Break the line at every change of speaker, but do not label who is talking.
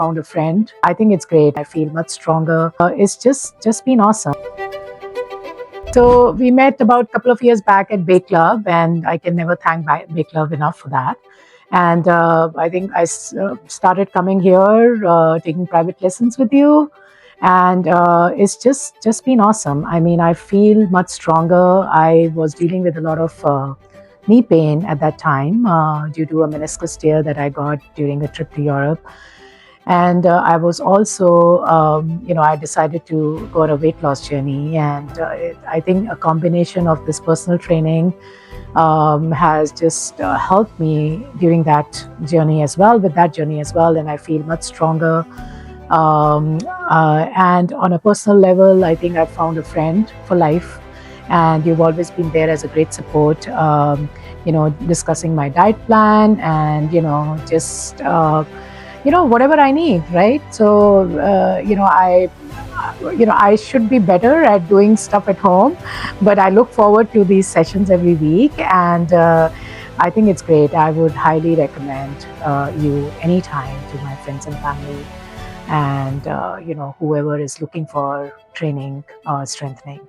found a friend. I think it's great. I feel much stronger. It's just been awesome. So we met about a couple of years back at Bay Club, and I can never thank Bay Club enough for that. And I think I started coming here, taking private lessons with you, and it's just been awesome. I mean, I feel much stronger. I was dealing with a lot of knee pain at that time due to a meniscus tear that I got during a trip to Europe. And I was also, I decided to go on a weight loss journey. And I think a combination of this personal training has just helped me during that journey as well, and I feel much stronger. And on a personal level, I think I've found a friend for life, and you've always been there as a great support, discussing my diet plan and, whatever I need, right? So, I should be better at doing stuff at home, but I look forward to these sessions every week, and I think it's great. I would highly recommend you anytime to my friends and family, and whoever is looking for training or strengthening.